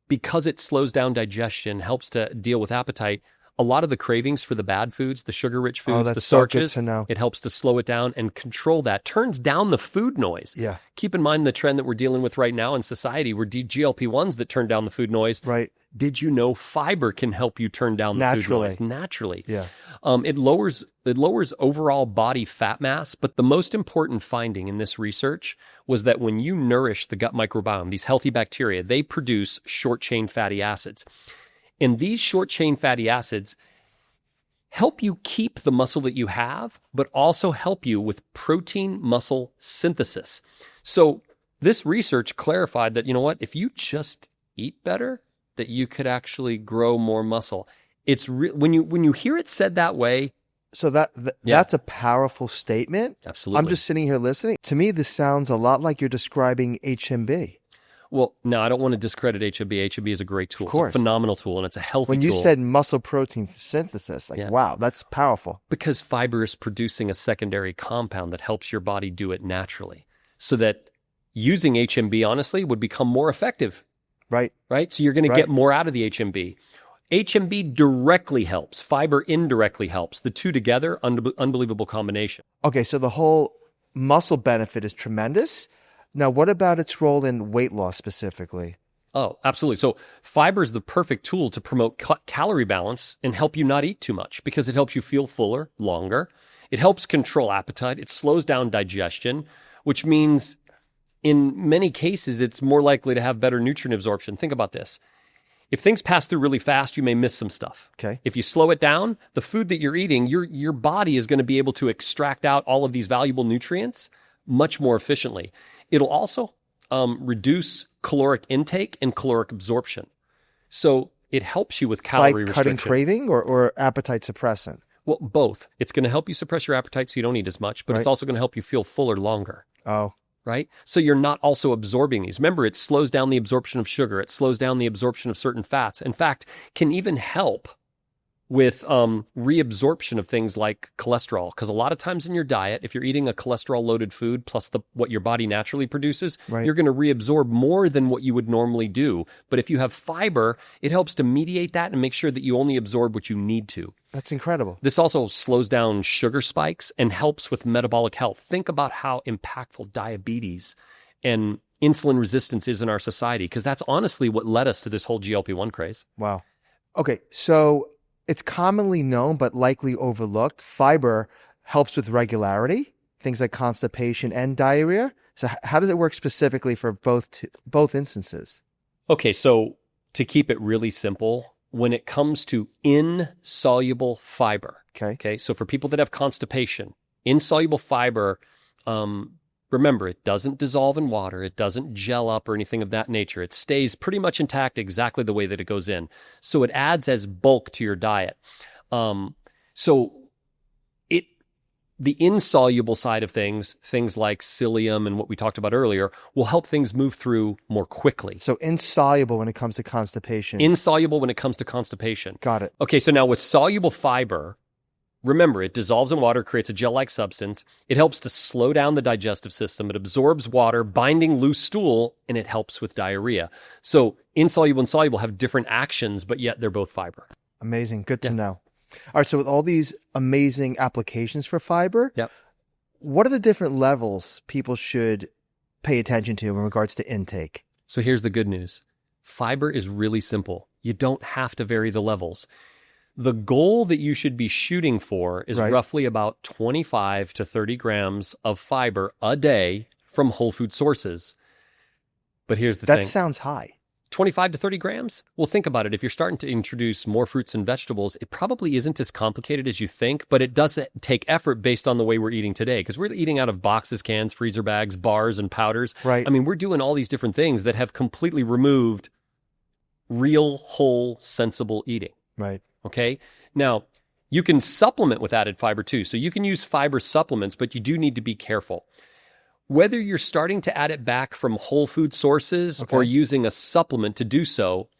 because it slows down digestion, helps to deal with appetite, a lot of the cravings for the bad foods, the sugar-rich foods, the starches, so good to know. it helps to slow it down and control that. Turns down the food noise. Yeah. Keep in mind the trend that we're dealing with right now in society were GLP-1s that turn down the food noise. Right. Did you know fiber can help you turn down the food noise? Naturally. Yeah. It lowers overall body fat mass, but the most important finding in this research was that when you nourish the gut microbiome, these healthy bacteria, they produce short-chain fatty acids. And these short-chain fatty acids help you keep the muscle that you have, but also help you with protein muscle synthesis. So this research clarified that, you know what, if you just eat better, that you could actually grow more muscle. It's when you hear it said that way. So that's a powerful statement. Absolutely. I'm just sitting here listening. To me, this sounds a lot like you're describing HMB. Well, no, I don't want to discredit HMB. HMB is a great tool. Of course. It's a phenomenal tool, and it's a healthy tool. When you said muscle protein synthesis, wow, that's powerful. Because fiber is producing a secondary compound that helps your body do it naturally. So that using HMB, honestly, would become more effective. Right. Right? So you're going to get more out of the HMB. HMB directly helps. Fiber indirectly helps. The two together, unbelievable combination. Okay, so the whole muscle benefit is tremendous. Now, what about its role in weight loss specifically? Oh, absolutely. So fiber is the perfect tool to promote calorie balance and help you not eat too much because it helps you feel fuller longer. It helps control appetite. It slows down digestion, which means in many cases, it's more likely to have better nutrient absorption. Think about this. If things pass through really fast, you may miss some stuff. Okay. If you slow it down, the food that you're eating, your body is going to be able to extract out all of these valuable nutrients much more efficiently. It'll also reduce caloric intake and caloric absorption. So it helps you with calorie restriction. Like cutting craving or appetite suppressant? Well, both. It's going to help you suppress your appetite so you don't eat as much, but it's also going to help you feel fuller longer. Oh. Right? So you're not also absorbing these. Remember, it slows down the absorption of sugar. It slows down the absorption of certain fats. In fact, can even help with reabsorption of things like cholesterol. Because a lot of times in your diet, if you're eating a cholesterol-loaded food plus what your body naturally produces, you're going to reabsorb more than what you would normally do. But if you have fiber, it helps to mediate that and make sure that you only absorb what you need to. That's incredible. This also slows down sugar spikes and helps with metabolic health. Think about how impactful diabetes and insulin resistance is in our society, because that's honestly what led us to this whole GLP-1 craze. Wow. Okay, so it's commonly known but likely overlooked. Fiber helps with regularity, things like constipation and diarrhea. So how does it work specifically for both instances? Okay, so to keep it really simple, when it comes to insoluble fiber, okay, so for people that have constipation, insoluble fiber, remember, it doesn't dissolve in water. It doesn't gel up or anything of that nature. It stays pretty much intact exactly the way that it goes in. So it adds as bulk to your diet. The insoluble side of things like psyllium and what we talked about earlier, will help things move through more quickly. So insoluble when it comes to constipation. Insoluble when it comes to constipation. Got it. Okay, so now with soluble fiber, remember, it dissolves in water, creates a gel-like substance. It helps to slow down the digestive system. It absorbs water, binding loose stool, and it helps with diarrhea. So insoluble and soluble have different actions, but yet they're both fiber. Amazing. Good to know. All right, so with all these amazing applications for fiber, what are the different levels people should pay attention to in regards to intake? So here's the good news. Fiber is really simple. You don't have to vary the levels. The goal that you should be shooting for is roughly about 25 to 30 grams of fiber a day from whole food sources. But here's the thing. That sounds high. 25 to 30 grams? Well, think about it. If you're starting to introduce more fruits and vegetables, it probably isn't as complicated as you think, but it does take effort based on the way we're eating today, because we're eating out of boxes, cans, freezer bags, bars, and powders. Right. I mean, we're doing all these different things that have completely removed real, whole, sensible eating. Right. Okay? Now, you can supplement with added fiber too. So you can use fiber supplements, but you do need to be careful. Whether you're starting to add it back from whole food sources or using a supplement to do so,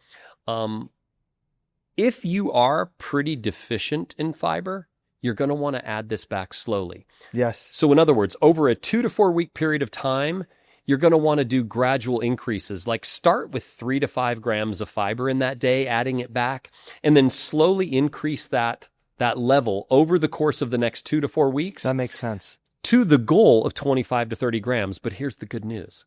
if you are pretty deficient in fiber, you're going to want to add this back slowly. Yes. So in other words, over a 2 to 4 week period of time, you're going to want to do gradual increases. Like start with 3 to 5 grams of fiber in that day, adding it back, and then slowly increase that level over the course of the next 2 to 4 weeks. That makes sense. To the goal of 25 to 30 grams. But here's the good news,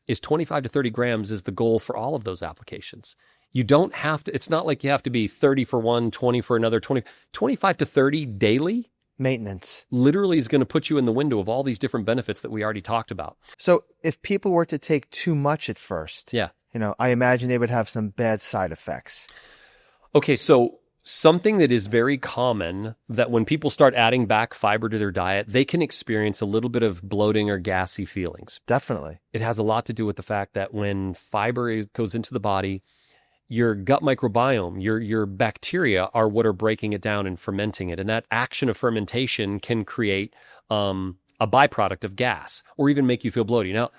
is 25 to 30 grams is the goal for all of those applications. You don't have to, it's not like you have to be 30 for one, 20 for another, 25 to 30 daily. Maintenance. Literally is going to put you in the window of all these different benefits that we already talked about. So if people were to take too much at first, yeah, I imagine they would have some bad side effects. Okay, so something that is very common that when people start adding back fiber to their diet, they can experience a little bit of bloating or gassy feelings. Definitely. It has a lot to do with the fact that when fiber goes into the body, your gut microbiome, your bacteria are what are breaking it down and fermenting it. And that action of fermentation can create a byproduct of gas or even make you feel bloated. Now,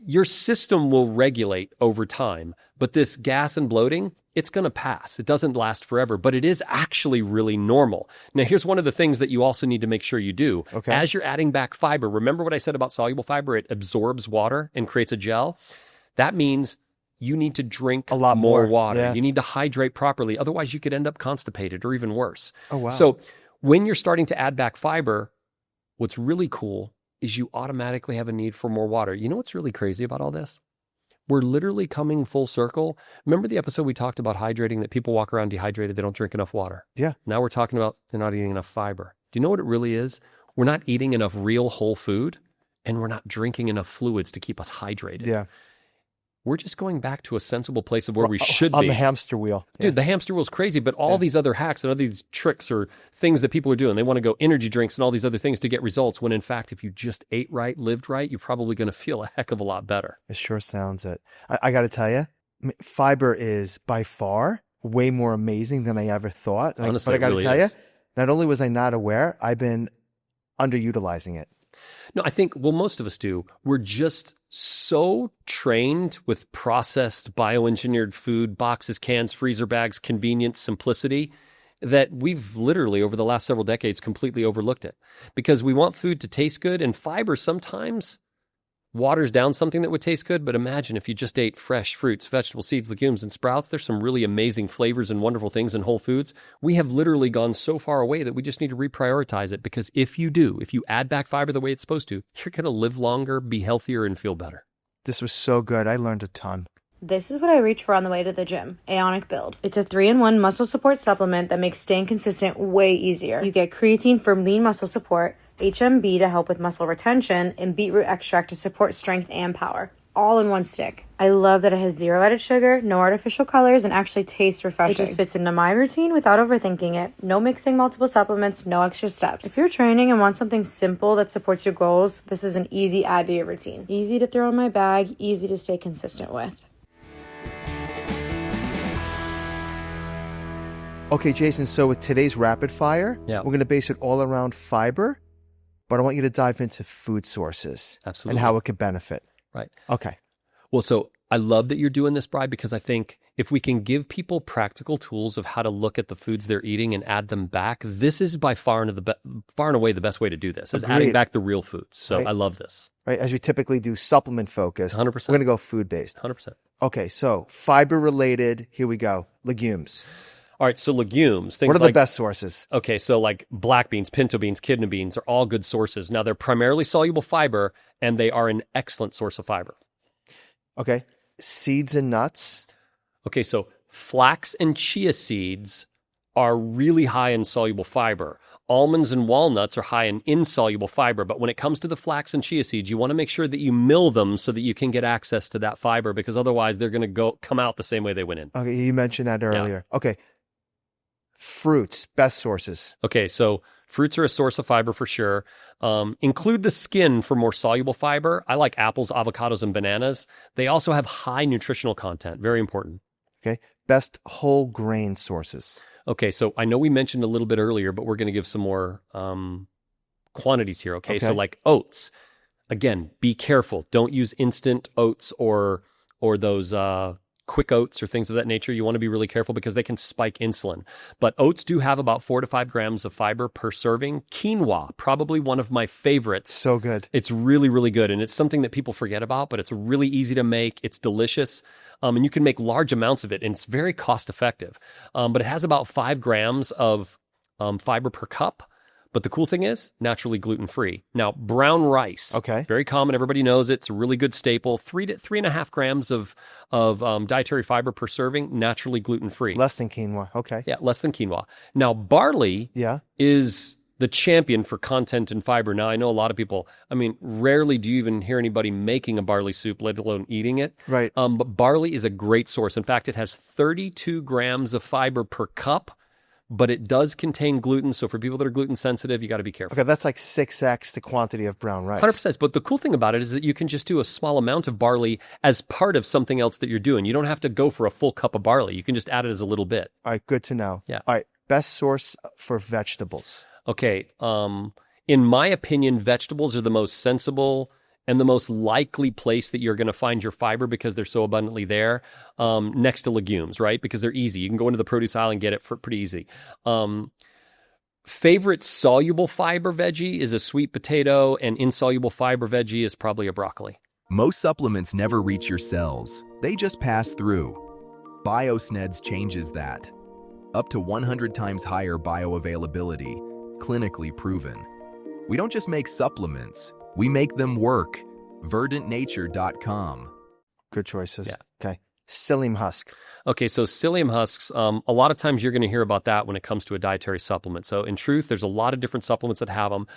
your system will regulate over time, but this gas and bloating, it's going to pass. It doesn't last forever, but it is actually really normal. Now, here's one of the things that you also need to make sure you do. Okay. As you're adding back fiber, remember what I said about soluble fiber? It absorbs water and creates a gel. That means you need to drink a lot more water. Yeah. You need to hydrate properly. Otherwise, you could end up constipated or even worse. Oh, wow. So when you're starting to add back fiber, what's really cool is you automatically have a need for more water. You know what's really crazy about all this? We're literally coming full circle. Remember the episode we talked about hydrating, that people walk around dehydrated, they don't drink enough water? Yeah. Now we're talking about they're not eating enough fiber. Do you know what it really is? We're not eating enough real whole food, and we're not drinking enough fluids to keep us hydrated. Yeah. We're just going back to a sensible place of where we should on be. the hamster wheel. Dude, the hamster wheel's crazy, but all these other hacks and all these tricks or things that people are doing, they want to go energy drinks and all these other things to get results, when in fact, if you just ate right, lived right, you're probably going to feel a heck of a lot better. It sure sounds it. I got to tell you, fiber is by far way more amazing than I ever thought. Honestly, but I got to really tell is. you, not only was I not aware, I've been underutilizing it. No, I think, well, most of us do. We're just so trained with processed, bioengineered food, boxes, cans, freezer bags, convenience, simplicity, that we've literally, over the last several decades, completely overlooked it. Because we want food to taste good, and fiber sometimes waters down something that would taste good. But imagine if you just ate fresh fruits, vegetables, seeds, legumes, and sprouts. There's some really amazing flavors and wonderful things in whole foods. We have literally gone so far away that we just need to reprioritize it, because if you add back fiber the way it's supposed to, you're going to live longer, be healthier, and feel better. This was so good. I learned a ton. This is what I reach for on the way to the gym, Aonic Build. It's a 3-in-1 muscle support supplement that makes staying consistent way easier. You get creatine for lean muscle support, HMB to help with muscle retention, and beetroot extract to support strength and power, all in one stick. I love that it has 0 added sugar, no artificial colors, and actually tastes refreshing. It just fits into my routine without overthinking it. No mixing multiple supplements, no extra steps. If you're training and want something simple that supports your goals, this is an easy add to your routine. Easy to throw in my bag, easy to stay consistent with. Okay, Jason, so with today's rapid fire, Yeah. we're going to base it all around fiber, but I want you to dive into food sources. Absolutely. And how it could benefit. Right. Okay. Well, so I love that you're doing this, Bri, because I think if we can give people practical tools of how to look at the foods they're eating and add them back, this is by far and away the best way to do this, is adding Agreed. back the real foods. So Right. I love this. Right. As we typically do supplement focused, 100%. we're going to go food based. 100%. Okay. So fiber related. Here we go. Legumes. All right, so legumes, things What are like, the best sources? okay, so like black beans, pinto beans, kidney beans are all good sources. Now, they're primarily soluble fiber, and they are an excellent source of fiber. Okay. Seeds and nuts. Okay, so flax and chia seeds are really high in soluble fiber. Almonds and walnuts are high in insoluble fiber, but when it comes to the flax and chia seeds, you want to make sure that you mill them so that you can get access to that fiber, because otherwise they're going to come out the same way they went in. Okay. You mentioned that earlier. Okay. Fruits, best sources. Okay, so fruits are a source of fiber for sure. Include the skin for more soluble fiber. I like apples, avocados, and bananas. They also have high nutritional content. Very important. Okay. Best whole grain sources. Okay, so I know we mentioned a little bit earlier, but we're going to give some more quantities here. Okay, so Okay. like oats. Again, be careful. Don't use instant oats or those quick oats or things of that nature, you want to be really careful because they can spike insulin. But oats do have about 4 to 5 grams of fiber per serving. Quinoa, probably one of my favorites. So good. It's really, really good. And it's something that people forget about, but it's really easy to make. It's delicious. And you can make large amounts of it, and it's very cost effective. But it has about 5 grams of fiber per cup. But the cool thing is, naturally gluten-free. Now, brown rice, Okay. very common. Everybody knows it. It's a really good staple. 3 to 3.5 grams of dietary fiber per serving, naturally gluten-free. Less than quinoa. Okay. Yeah, less than quinoa. Now, barley Yeah. is the champion for content and fiber. Now, I know a lot of people, rarely do you even hear anybody making a barley soup, let alone eating it. Right. But barley is a great source. In fact, it has 32 grams of fiber per cup, but it does contain gluten. So for people that are gluten sensitive, you got to be careful. Okay, that's like 6x the quantity of brown rice. 100%. But the cool thing about it is that you can just do a small amount of barley as part of something else that you're doing. You don't have to go for a full cup of barley. You can just add it as a little bit. All right, good to know. Yeah. All right, best source for vegetables. Okay. In my opinion, vegetables are the most sensible and the most likely place that you're going to find your fiber because they're so abundantly there, next to legumes, right? Because they're easy. You can go into the produce aisle and get it for pretty easy. Favorite soluble fiber veggie is a sweet potato, and insoluble fiber veggie is probably a broccoli. Most supplements never reach your cells. They just pass through. BioSneds changes that. Up to 100 times higher bioavailability, clinically proven. We don't just make supplements, we make them work. VerdantNature.com. Good choices. Yeah. Okay. Psyllium husk. Okay, so psyllium husks, a lot of times you're going to hear about that when it comes to a dietary supplement. So in truth, there's a lot of different supplements that have them.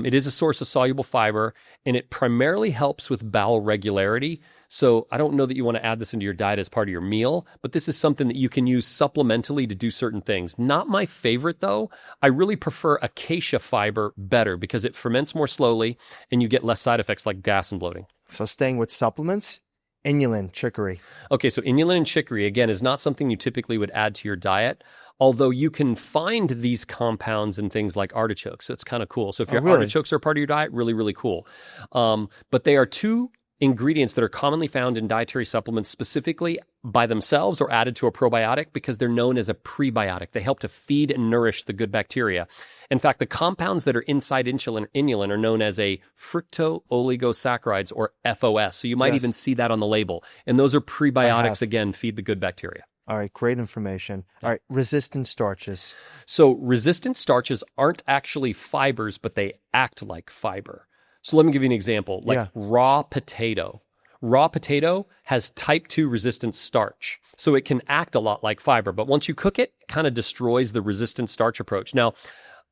It is a source of soluble fiber, and it primarily helps with bowel regularity. So I don't know that you want to add this into your diet as part of your meal, but this is something that you can use supplementally to do certain things. Not my favorite, though. I really prefer acacia fiber better because it ferments more slowly, and you get less side effects like gas and bloating. So staying with supplements, inulin, chicory. Okay, so inulin and chicory, again, is not something you typically would add to your diet, although you can find these compounds in things like artichokes. So it's kind of cool. So if your really? artichokes are a part of your diet, really, really cool. But they are two ingredients that are commonly found in dietary supplements specifically by themselves or added to a probiotic because they're known as a prebiotic. They help to feed and nourish the good bacteria. In fact, the compounds that are inside inulin are known as a fructooligosaccharides or FOS. So you might even see that on the label. And those are prebiotics, again, feed the good bacteria. All right, great information. All right, resistant starches. So resistant starches aren't actually fibers, but they act like fiber. So let me give you an example, like raw potato. Raw potato has type 2 resistant starch. So it can act a lot like fiber, but once you cook it, it kind of destroys the resistant starch approach. Now,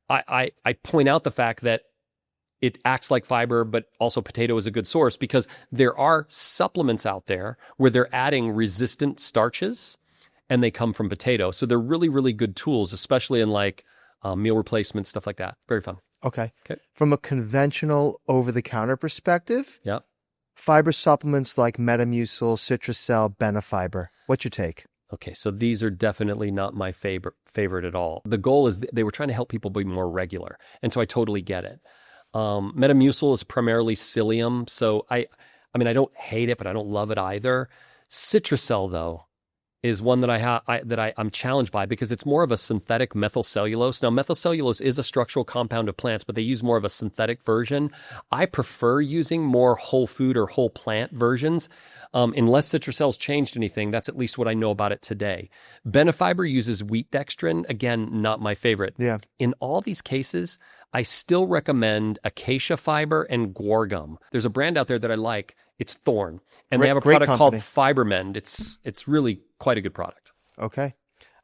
I point out the fact that it acts like fiber, but also potato is a good source because there are supplements out there where they're adding resistant starches and they come from potato. So they're really, really good tools, especially in like meal replacement, stuff like that. Very fun. Okay. Okay. From a conventional over-the-counter perspective, Yeah. fiber supplements like Metamucil, Citrusel, Benefiber. What's your take? Okay, so these are definitely not my favorite at all. The goal is they were trying to help people be more regular, and so I totally get it. Metamucil is primarily psyllium, so I don't hate it, but I don't love it either. Citrusel, though, is one that I'm challenged by because it's more of a synthetic methylcellulose. Now, methylcellulose is a structural compound of plants, but they use more of a synthetic version. I prefer using more whole food or whole plant versions. Unless Citrusel's changed anything, that's at least what I know about it today. Benefiber uses wheat dextrin. Again, not my favorite. Yeah. In all these cases, I still recommend acacia fiber and guar gum. There's a brand out there that I like. It's Thorn. And they have a product called Fibermend. It's really quite a good product. Okay.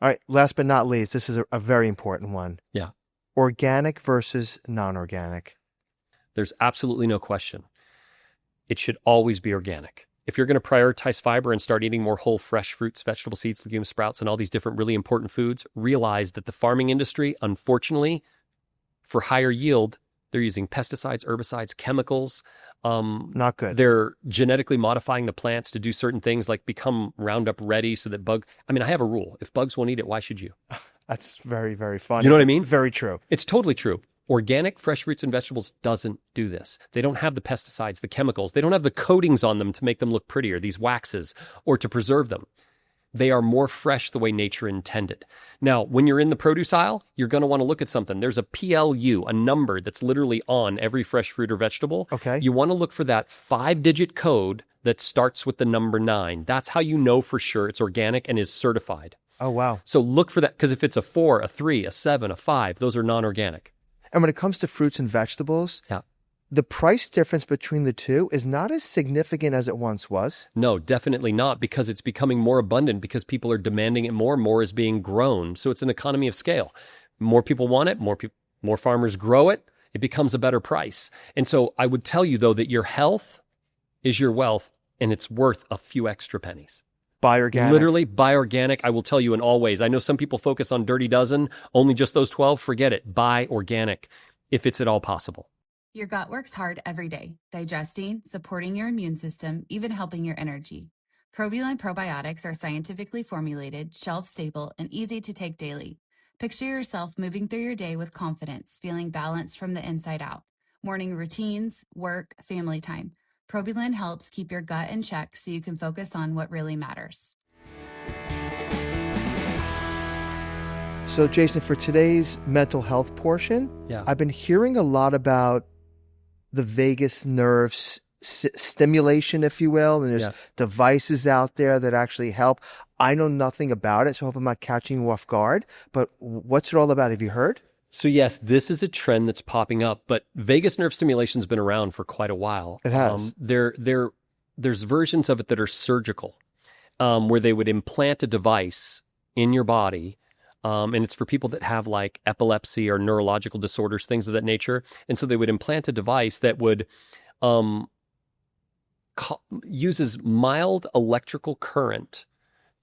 All right. Last but not least, this is a very important one. Yeah. Organic versus non-organic. There's absolutely no question. It should always be organic. If you're going to prioritize fiber and start eating more whole, fresh fruits, vegetable seeds, legumes, sprouts, and all these different really important foods, realize that the farming industry, unfortunately, for higher yield, they're using pesticides, herbicides, chemicals. Not good. They're genetically modifying the plants to do certain things like become Roundup ready so that I have a rule. If bugs won't eat it, why should you? That's very, very funny. You know what I mean? Very true. It's totally true. Organic fresh fruits and vegetables doesn't do this. They don't have the pesticides, the chemicals. They don't have the coatings on them to make them look prettier, these waxes, or to preserve them. They are more fresh the way nature intended. Now, when you're in the produce aisle, you're going to want to look at something. There's a PLU, a number that's literally on every fresh fruit or vegetable. Okay. You want to look for that 5-digit code that starts with the number 9. That's how you know for sure it's organic and is certified. Oh, wow. So look for that, because if it's a 4, a 3, a 7, a 5, those are non-organic. And when it comes to fruits and vegetables, Yeah. the price difference between the two is not as significant as it once was. No, definitely not, because it's becoming more abundant, because people are demanding it more and more is being grown. So it's an economy of scale. More people want it, more farmers grow it, it becomes a better price. And so I would tell you, though, that your health is your wealth, and it's worth a few extra pennies. Buy organic. Literally, buy organic. I will tell you in all ways. I know some people focus on dirty dozen, only just those 12. Forget it. Buy organic if it's at all possible. Your gut works hard every day, digesting, supporting your immune system, even helping your energy. Probulin probiotics are scientifically formulated, shelf-stable, and easy to take daily. Picture yourself moving through your day with confidence, feeling balanced from the inside out. Morning routines, work, family time. Probulin helps keep your gut in check so you can focus on what really matters. So, Jason, for today's mental health portion, I've been hearing a lot about the vagus nerve stimulation, if you will, and there's devices out there that actually help. I know nothing about it, so I hope I'm not catching you off guard, but what's it all about? Have you heard? So yes, this is a trend that's popping up, but vagus nerve stimulation's been around for quite a while. It has. There's versions of it that are surgical, where they would implant a device in your body, and it's for people that have like epilepsy or neurological disorders, things of that nature. And so they would implant a device that would uses mild electrical current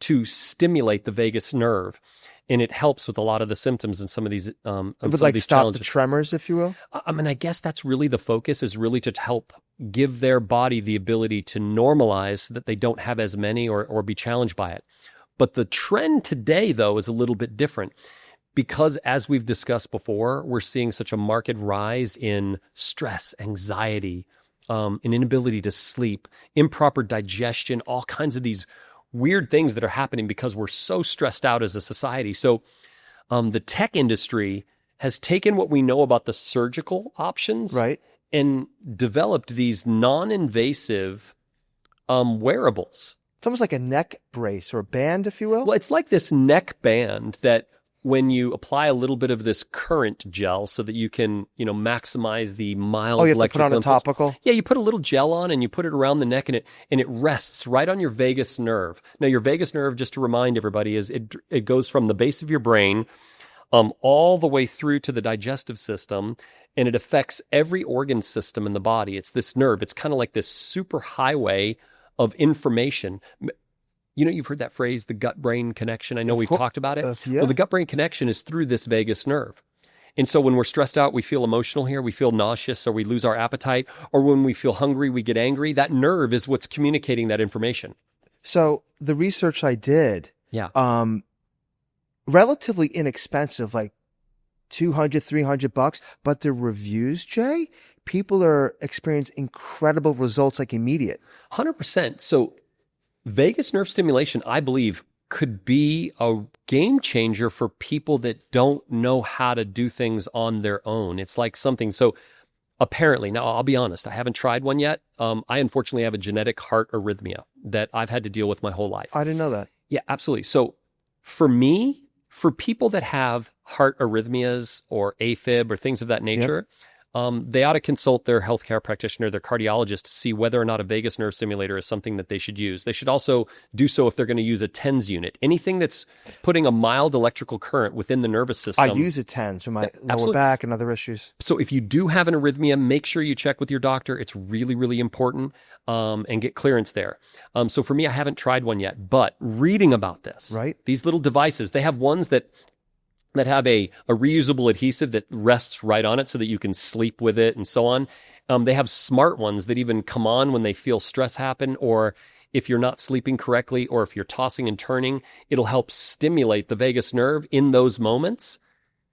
to stimulate the vagus nerve. And it helps with a lot of the symptoms and some of these. It would like stop the tremors, if you will. I mean, I guess that's really the focus, is really to help give their body the ability to normalize so that they don't have as many or be challenged by it. But the trend today, though, is a little bit different, because as we've discussed before, we're seeing such a marked rise in stress, anxiety, an inability to sleep, improper digestion, all kinds of these weird things that are happening because we're so stressed out as a society. So the tech industry has taken what we know about the surgical options, right, and developed these non-invasive wearables. It's almost like a neck brace or a band, if you will. Well, it's like this neck band that when you apply a little bit of this current gel so that you can, maximize the mild you have to put on a impulse. topical? Yeah, you put a little gel on and you put it around the neck, and it rests right on your vagus nerve. Now, your vagus nerve, just to remind everybody, is it goes from the base of your brain all the way through to the digestive system, and it affects every organ system in the body. It's this nerve. It's kind of like this super highway of information. You've heard that phrase, the gut-brain connection. I know we've talked about it. Yeah. Well, the gut-brain connection is through this vagus nerve. And so when we're stressed out, we feel emotional here, we feel nauseous, or we lose our appetite, or when we feel hungry, we get angry. That nerve is what's communicating that information. So the research I did, relatively inexpensive, like $200, $300, but the reviews, Jay, people are experiencing incredible results, like immediate. 100%. So vagus nerve stimulation, I believe, could be a game changer for people that don't know how to do things on their own. It's like something. So apparently, now I'll be honest, I haven't tried one yet. I unfortunately have a genetic heart arrhythmia that I've had to deal with my whole life. I didn't know that. Yeah, absolutely. So for me, for people that have heart arrhythmias or AFib or things of that nature, they ought to consult their healthcare practitioner, their cardiologist, to see whether or not a vagus nerve stimulator is something that they should use. They should also do so if they're going to use a TENS unit. Anything that's putting a mild electrical current within the nervous system. I use a TENS for my lower back and other issues. So if you do have an arrhythmia, make sure you check with your doctor. It's really, really important, and get clearance there. So for me, I haven't tried one yet, but reading about this, right? These little devices, they have ones that have a reusable adhesive that rests right on it so that you can sleep with it and so on. They have smart ones that even come on when they feel stress happen, or if you're not sleeping correctly, or if you're tossing and turning, it'll help stimulate the vagus nerve in those moments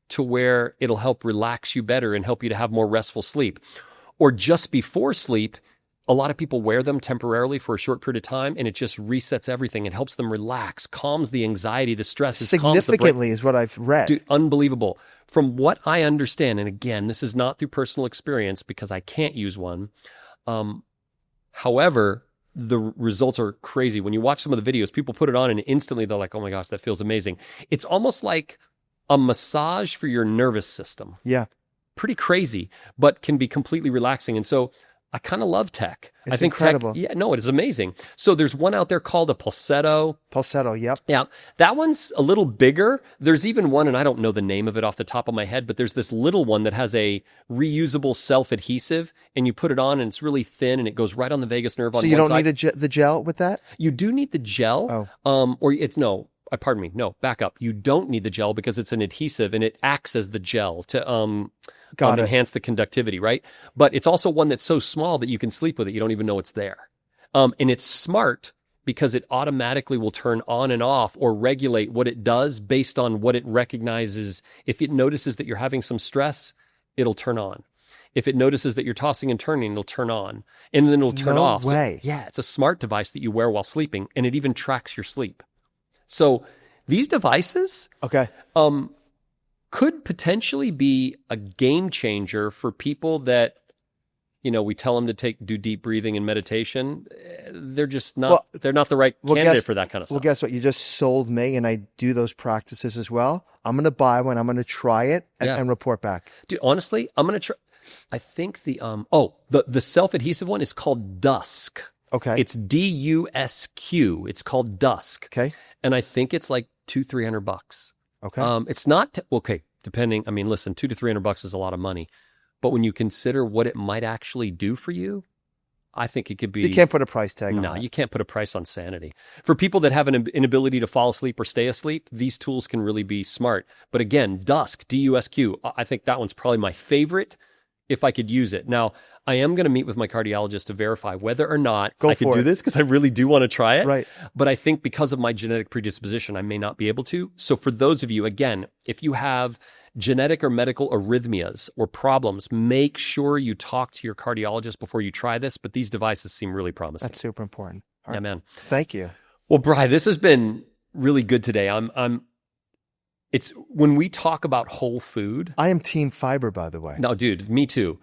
to where it'll help relax you better and help you to have more restful sleep. Or just before sleep, a lot of people wear them temporarily for a short period of time, and it just resets everything. It helps them relax, calms the anxiety, the stress. Significantly is what I've read. Dude, unbelievable. From what I understand, and again, this is not through personal experience because I can't use one. However, the results are crazy. When you watch some of the videos, people put it on and instantly they're like, oh my gosh, that feels amazing. It's almost like a massage for your nervous system. Yeah. Pretty crazy, but can be completely relaxing. And so I kind of love tech. It's I think incredible. Tech, yeah, no, it is amazing. So there's one out there called a Pulsetto. Pulsetto, yep. Yeah, that one's a little bigger. There's even one, and I don't know the name of it off the top of my head, but there's this little one that has a reusable self-adhesive, and you put it on, and it's really thin, and it goes right on the vagus nerve on one side. So you don't need the gel with that? You do need the gel. Pardon me. No, back up. You don't need the gel because it's an adhesive, and it acts as the gel to enhance the conductivity, right? But it's also one that's so small that you can sleep with it. You don't even know it's there. And it's smart because it automatically will turn on and off or regulate what it does based on what it recognizes. If it notices that you're having some stress, it'll turn on. If it notices that you're tossing and turning, it'll turn on. And then it'll turn off. No way. So, yeah, it's a smart device that you wear while sleeping, and it even tracks your sleep. So these devices could potentially be a game changer for people that, we tell them to do deep breathing and meditation. They're just not, they're not the right candidate for that kind of stuff. Well, guess what? You just sold me, and I do those practices as well. I'm going to buy one. I'm going to try it and report back. Dude, honestly, I'm going to try. I think the self-adhesive one is called Dusk. Okay. It's DUSQ. It's called Dusk. Okay. And I think it's like $200-$300. Okay. It's not, depending. I mean, listen, $200 to $300 is a lot of money. But when you consider what it might actually do for you, I think it could be. You can't put a price tag on No, that. you can't put a price on sanity. For people that have an inability to fall asleep or stay asleep, these tools can really be smart. But again, Dusk, DUSQ, I think that one's probably my favorite if I could use it. Now, I am going to meet with my cardiologist to verify whether or not I can do this because I really do want to try it. Right. But I think because of my genetic predisposition, I may not be able to. So for those of you, again, if you have genetic or medical arrhythmias or problems, make sure you talk to your cardiologist before you try this. But these devices seem really promising. That's super important. All right. Yeah, man. Thank you. Well, Bri, this has been really good today. It's when we talk about whole food. I am team fiber, by the way. No, dude, me too.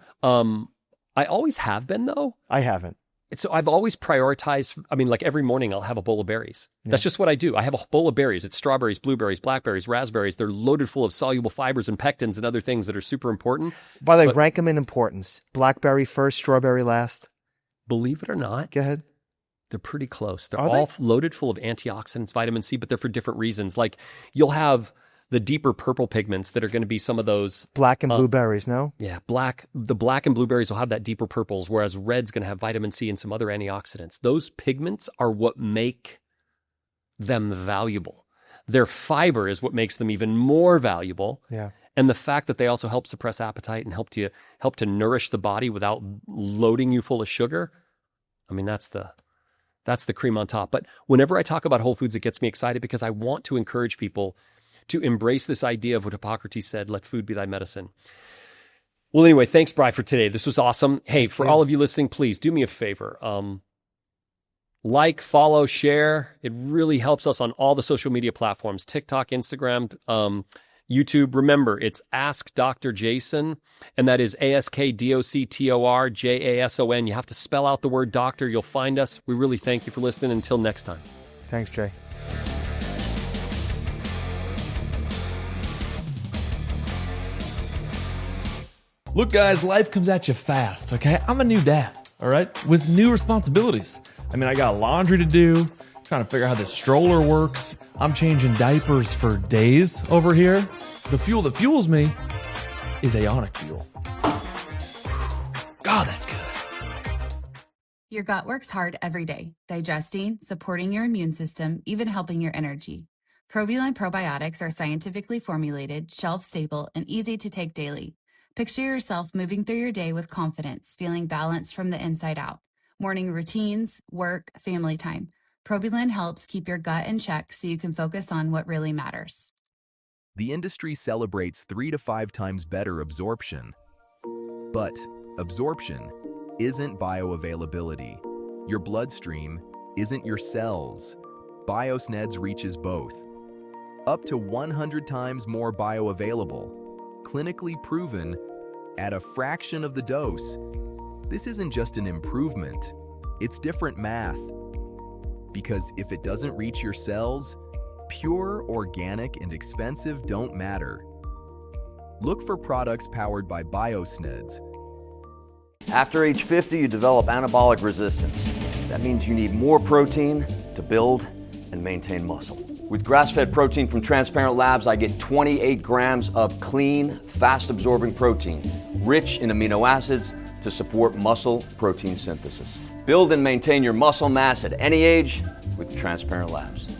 I always have been, though. I haven't. So I've always prioritized, like every morning I'll have a bowl of berries. Yeah. That's just what I do. I have a bowl of berries. It's strawberries, blueberries, blackberries, raspberries. They're loaded full of soluble fibers and pectins and other things that are super important. By the way, rank them in importance. Blackberry first, strawberry last. Believe it or not. Go ahead. They're pretty close. They're all loaded full of antioxidants, vitamin C, but they're for different reasons. Like you'll have the deeper purple pigments that are going to be some of those black and blueberries, no? Yeah, the black and blueberries will have that deeper purples, whereas red's going to have vitamin C and some other antioxidants. Those pigments are what make them valuable. Their fiber is what makes them even more valuable. Yeah. And the fact that they also help suppress appetite and help to nourish the body without loading you full of sugar. That's the cream on top. But whenever I talk about whole foods, it gets me excited because I want to encourage people to embrace this idea of what Hippocrates said, let food be thy medicine. Well, anyway, thanks, Bri, for today. This was awesome. Hey, for all of you listening, please do me a favor. Like, follow, share. It really helps us on all the social media platforms, TikTok, Instagram, YouTube. Remember, it's Ask Dr. Jason, and that is AskDoctorJason. You have to spell out the word doctor. You'll find us. We really thank you for listening. Until next time. Thanks, Jay. Look, guys, life comes at you fast, okay? I'm a new dad, all right? With new responsibilities. I got laundry to do, trying to figure out how this stroller works. I'm changing diapers for days over here. The fuel that fuels me is Aonic fuel. God, that's good. Your gut works hard every day, digesting, supporting your immune system, even helping your energy. Probiline probiotics are scientifically formulated, shelf-stable, and easy to take daily. Picture yourself moving through your day with confidence, feeling balanced from the inside out. Morning routines, work, family time. Probiline helps keep your gut in check so you can focus on what really matters. The industry celebrates 3 to 5 times better absorption. But absorption isn't bioavailability. Your bloodstream isn't your cells. BioSneds reaches both. Up to 100 times more bioavailable, clinically proven, at a fraction of the dose. This isn't just an improvement, it's different math. Because if it doesn't reach your cells, pure, organic, and expensive don't matter. Look for products powered by BioSneds. After age 50, you develop anabolic resistance. That means you need more protein to build and maintain muscle. With grass-fed protein from Transparent Labs, I get 28 grams of clean, fast-absorbing protein, rich in amino acids to support muscle protein synthesis. Build and maintain your muscle mass at any age with Transparent Labs.